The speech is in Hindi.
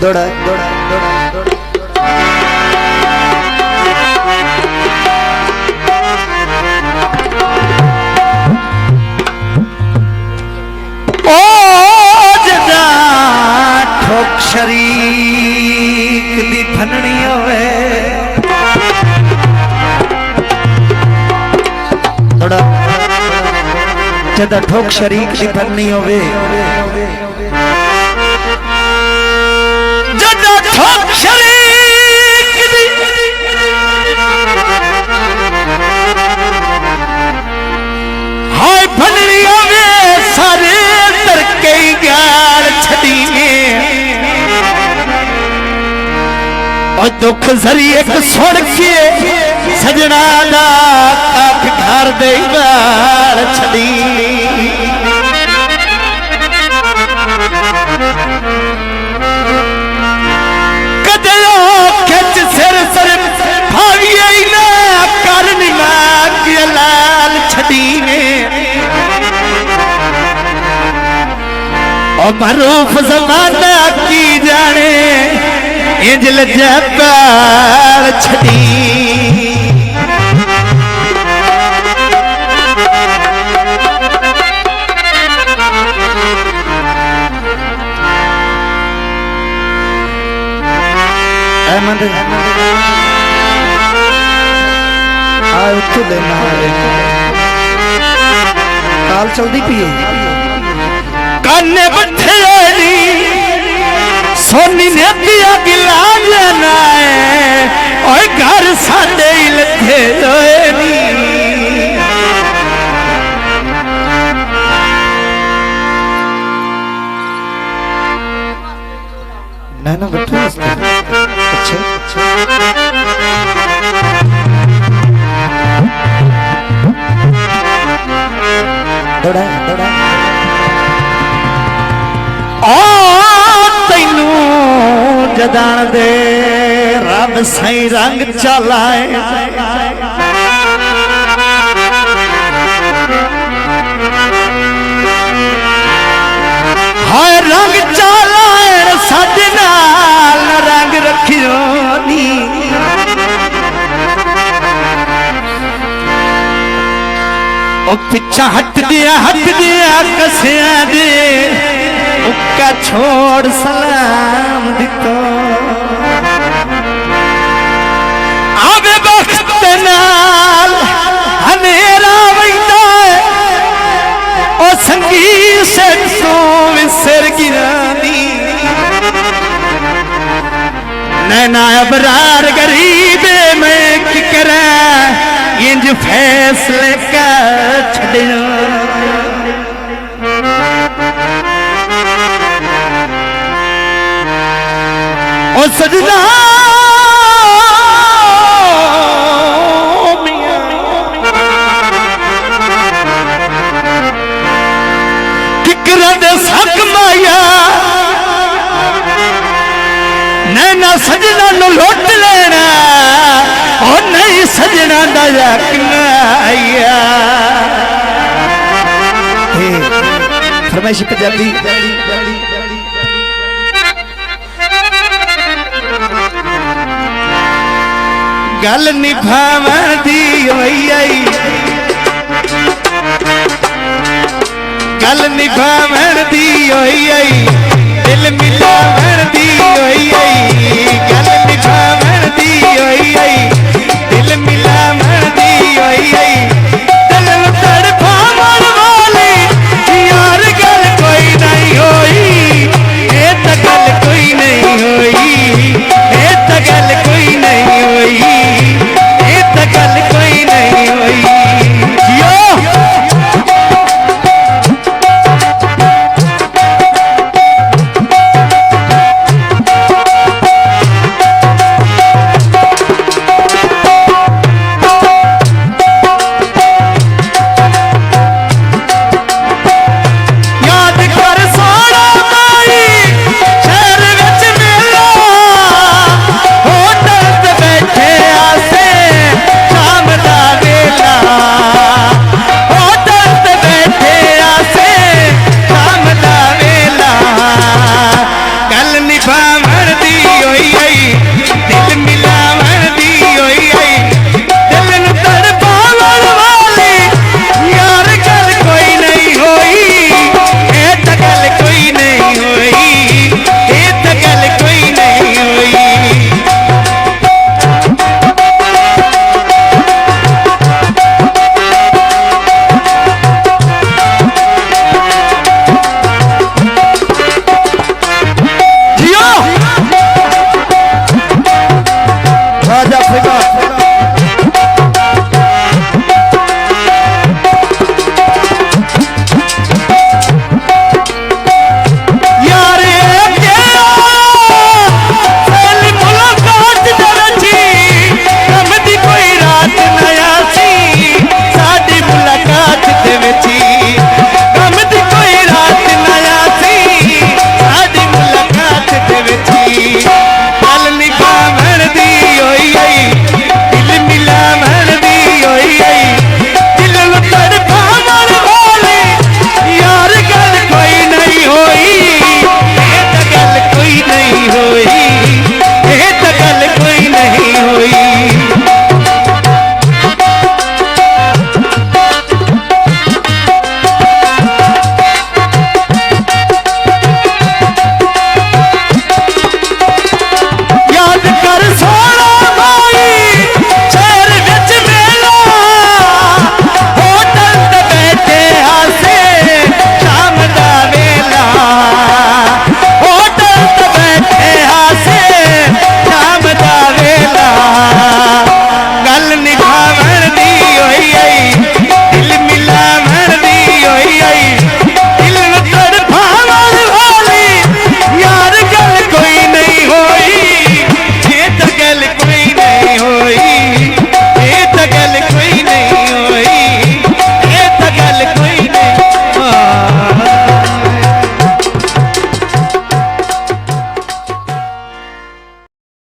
दौड़ा दौड़ा दौड़ा दौड़ा ठोक शरीक दी फननी होवे थोड़ा जदा ठोक शरीक दी फननी होवे जदा ठोक शरीक दी हाय फननी होवे सारे तरके गाल छड़ी और दुख जरिए सुन के सजना दा आख घर दे बार छड़ी कदे खिच सिर सिर भाविए ना करनी मां लाल छड़ी ने और मरूफ जमाना की जाने इंजल जबाल छड़ी अहमद आओ तो लेना काल चलती पी काने बठे सोनी ने दिया गिला लेना है और घर साडे लथे होनी ना बठे अच्छा दौड़ा दौड़ा जदान दे रब सही रंग चलाए हाय रंग चलाए साडे नाल रंग रखियो नी ओ पिछा हट दिया कसिया दे उक्का छोड़ सलाम दितो आवे वक्त नाल हनेरा वैंदा ओ संगी से सो विसर गिरानी नैना अबरार गरीब मैं की करा इंज फैसले का छड़ियो ओ सजना किकरा दे सक माया नैना सजना नु लुट लेना ओ नहीं सजना दा यकीन फरमाइश पंजाबी गल निभावन दी आई गल निभावन दी आई दिल